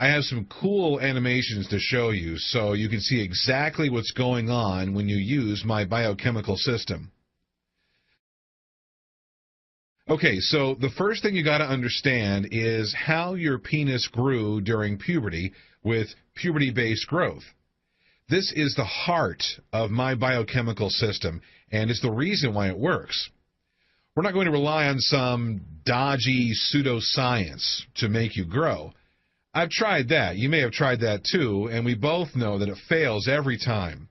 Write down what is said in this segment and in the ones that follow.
I have some cool animations to show you so you can see exactly what's going on when you use my biochemical system. Okay, so the first thing you got to understand is how your penis grew during puberty with puberty-based growth. This is the heart of my biochemical system, and it's the reason why it works. We're not going to rely on some dodgy pseudoscience to make you grow. I've tried that. You may have tried that too, and we both know that it fails every time.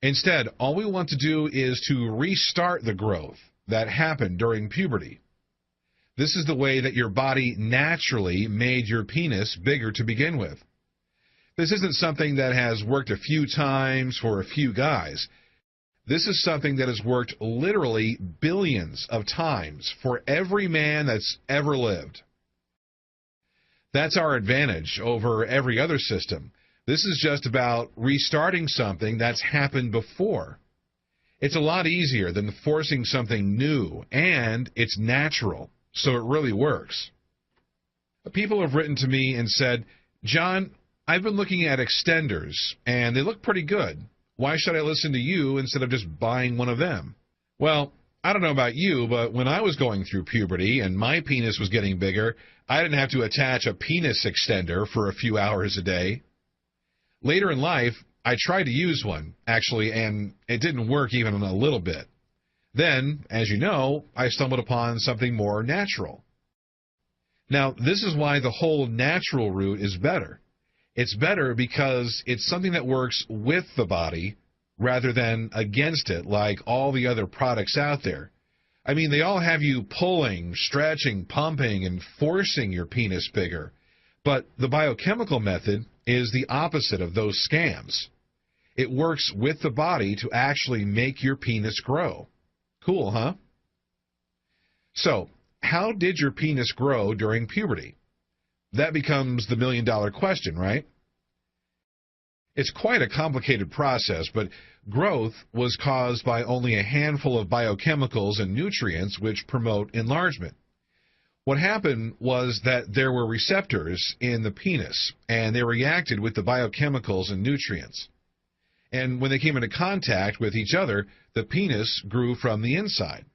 Instead, all we want to do is to restart the growth that happened during puberty. This is the way that your body naturally made your penis bigger to begin with. This isn't something that has worked a few times for a few guys. This is something that has worked literally billions of times for every man that's ever lived. That's our advantage over every other system. This is just about restarting something that's happened before. It's a lot easier than forcing something new, and it's natural, so it really works. People have written to me and said, "John, I've been looking at extenders, and they look pretty good. Why should I listen to you instead of just buying one of them?" Well, I don't know about you, but when I was going through puberty and my penis was getting bigger, I didn't have to attach a penis extender for a few hours a day. Later in life, I tried to use one, actually, and it didn't work even a little bit. Then, as you know, I stumbled upon something more natural. Now, this is why the whole natural route is better. It's better because it's something that works with the body rather than against it like all the other products out there. I mean, they all have you pulling, stretching, pumping, and forcing your penis bigger. But the biochemical method is the opposite of those scams. It works with the body to actually make your penis grow. Cool, huh? So, how did your penis grow during puberty? That becomes the million-dollar question, right? It's quite a complicated process, but growth was caused by only a handful of biochemicals and nutrients which promote enlargement. What happened was that there were receptors in the penis, and they reacted with the biochemicals and nutrients. And when they came into contact with each other, the penis grew from the inside.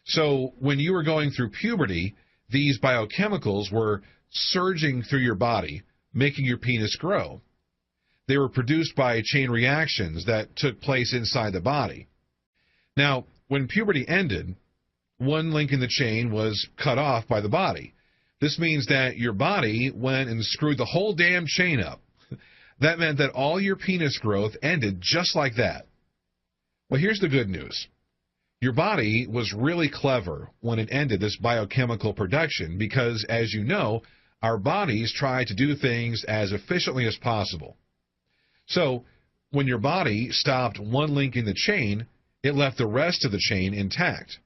So when you were going through puberty, these biochemicals were surging through your body, making your penis grow. They were produced by chain reactions that took place inside the body. Now, when puberty ended, one link in the chain was cut off by the body. This means that your body went and screwed the whole damn chain up. That meant that all your penis growth ended just like that. Well, here's the good news. Your body was really clever when it ended this biochemical production because, as you know, our bodies try to do things as efficiently as possible. So, when your body stopped one link in the chain, it left the rest of the chain intact.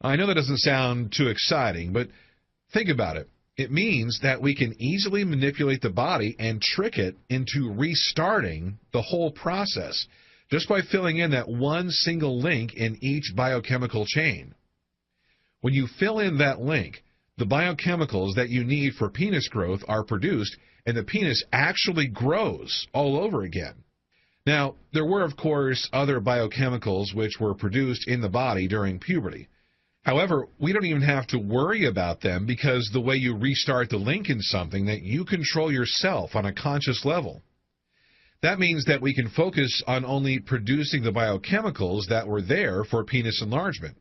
I know that doesn't sound too exciting, but think about it. It means that we can easily manipulate the body and trick it into restarting the whole process just by filling in that one single link in each biochemical chain. When you fill in that link, the biochemicals that you need for penis growth are produced, and the penis actually grows all over again. Now, there were, of course, other biochemicals which were produced in the body during puberty. However, we don't even have to worry about them because the way you restart the link in something that you control yourself on a conscious level. That means that we can focus on only producing the biochemicals that were there for penis enlargement.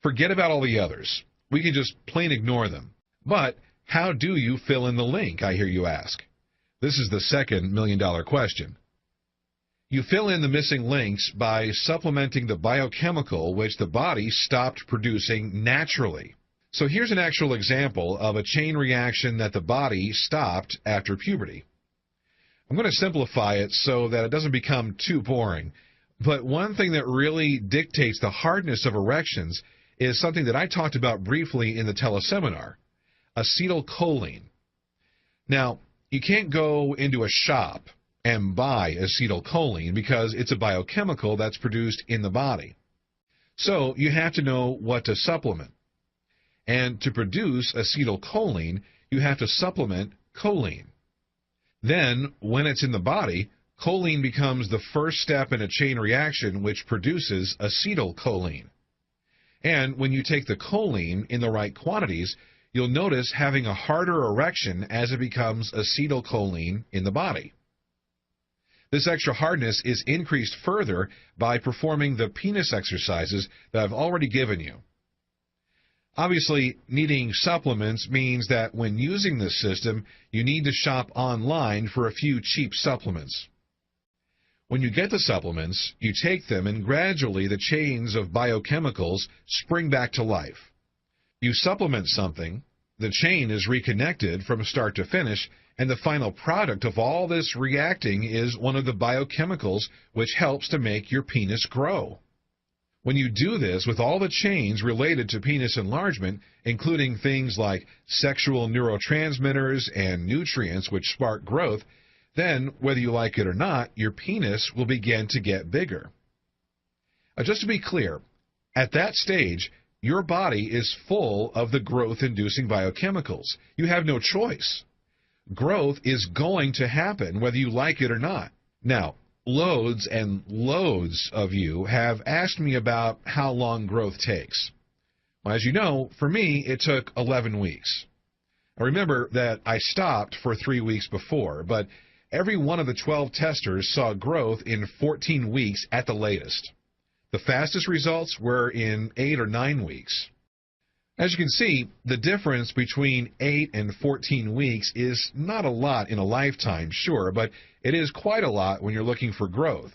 Forget about all the others. We can just plain ignore them. But how do you fill in the link, I hear you ask? This is the second million-dollar question. You fill in the missing links by supplementing the biochemical which the body stopped producing naturally. So here's an actual example of a chain reaction that the body stopped after puberty. I'm going to simplify it so that it doesn't become too boring. But one thing that really dictates the hardness of erections is something that I talked about briefly in the teleseminar, acetylcholine. Now, you can't go into a shop and buy acetylcholine because it's a biochemical that's produced in the body. So you have to know what to supplement. and to produce acetylcholine, you have to supplement choline. Then, when it's in the body, choline becomes the first step in a chain reaction which produces acetylcholine. And when you take the choline in the right quantities, you'll notice having a harder erection as it becomes acetylcholine in the body. This extra hardness is increased further by performing the penis exercises that I've already given you. Obviously, needing supplements means that when using this system, you need to shop online for a few cheap supplements. When you get the supplements, you take them and gradually the chains of biochemicals spring back to life. You supplement something, the chain is reconnected from start to finish, and the final product of all this reacting is one of the biochemicals which helps to make your penis grow. When you do this with all the chains related to penis enlargement, including things like sexual neurotransmitters and nutrients which spark growth, then, whether you like it or not, your penis will begin to get bigger. Just to be clear, at that stage, your body is full of the growth-inducing biochemicals. You have no choice. Growth is going to happen whether you like it or not. Now, loads and loads of you have asked me about how long growth takes. Well, as you know, for me, it took 11 weeks. Now, remember that I stopped for 3 weeks before, but every one of the 12 testers saw growth in 14 weeks at the latest. The fastest results were in 8 or 9 weeks. As you can see, the difference between 8 and 14 weeks is not a lot in a lifetime, sure, but it is quite a lot when you're looking for growth.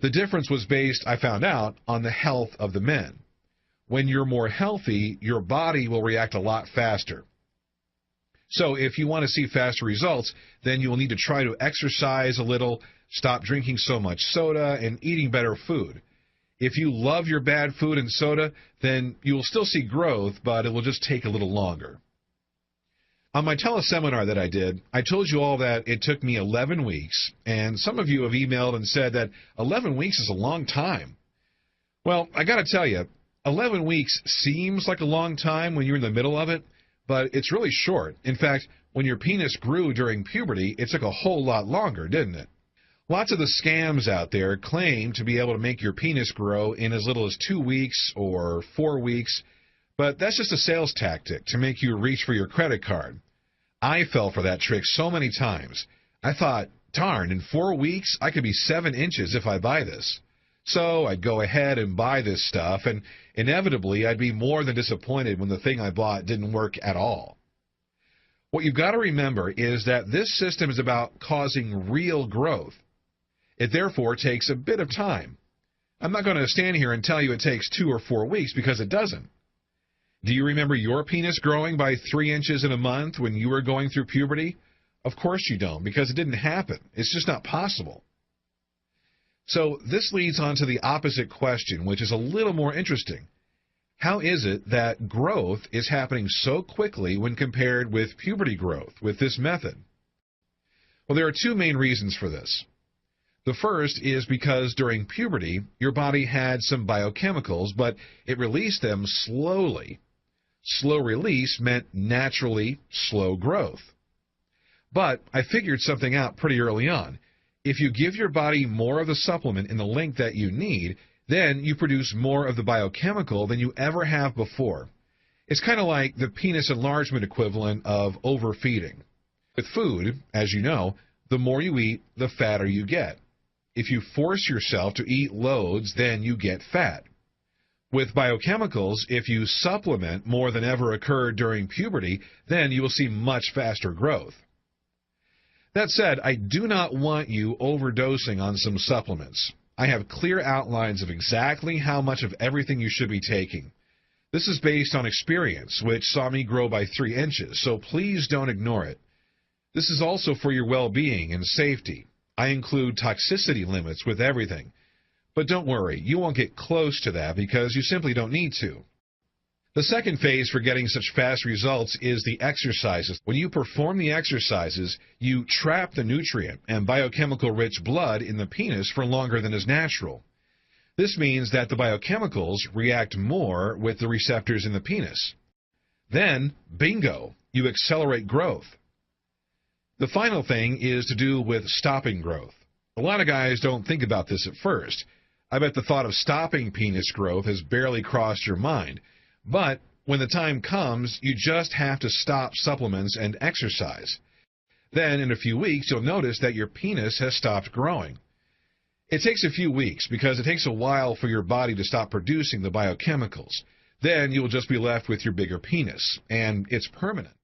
The difference was based, I found out, on the health of the men. When you're more healthy, your body will react a lot faster. So if you want to see faster results, then you will need to try to exercise a little, stop drinking so much soda, and eating better food. If you love your bad food and soda, then you will still see growth, but it will just take a little longer. On my teleseminar that I did, I told you all that it took me 11 weeks, and some of you have emailed and said that 11 weeks is a long time. Well, I got to tell you, 11 weeks seems like a long time when you're in the middle of it, but it's really short. In fact, when your penis grew during puberty, it took a whole lot longer, didn't it? Lots of the scams out there claim to be able to make your penis grow in as little as 2 weeks or 4 weeks, but that's just a sales tactic to make you reach for your credit card. I fell for that trick so many times. I thought, darn, in 4 weeks I could be 7 inches if I buy this. So I'd go ahead and buy this stuff, and inevitably I'd be more than disappointed when the thing I bought didn't work at all. What you've got to remember is that this system is about causing real growth. It therefore takes a bit of time. I'm not going to stand here and tell you it takes 2 or 4 weeks because it doesn't. Do you remember your penis growing by 3 inches in a month when you were going through puberty? Of course you don't, because it didn't happen. It's just not possible. So this leads on to the opposite question, which is a little more interesting. How is it that growth is happening so quickly when compared with puberty growth with this method? Well, there are 2 main reasons for this. The first is because during puberty, your body had some biochemicals, but it released them slowly. Slow release meant naturally slow growth. But I figured something out pretty early on. If you give your body more of the supplement in the length that you need, then you produce more of the biochemical than you ever have before. It's kind of like the penis enlargement equivalent of overfeeding. With food, as you know, the more you eat, the fatter you get. If you force yourself to eat loads, then you get fat. With biochemicals, if you supplement more than ever occurred during puberty, then you will see much faster growth. That said, I do not want you overdosing on some supplements. I have clear outlines of exactly how much of everything you should be taking. This is based on experience, which saw me grow by 3 inches, so please don't ignore it. This is also for your well-being and safety. I include toxicity limits with everything. But don't worry, you won't get close to that because you simply don't need to. The second phase for getting such fast results is the exercises. When you perform the exercises, you trap the nutrient and biochemical-rich blood in the penis for longer than is natural. This means that the biochemicals react more with the receptors in the penis. Then, bingo, you accelerate growth. The final thing is to do with stopping growth. A lot of guys don't think about this at first. I bet the thought of stopping penis growth has barely crossed your mind. But when the time comes, you just have to stop supplements and exercise. Then, in a few weeks, you'll notice that your penis has stopped growing. It takes a few weeks because it takes a while for your body to stop producing the biochemicals. Then you'll just be left with your bigger penis, and it's permanent.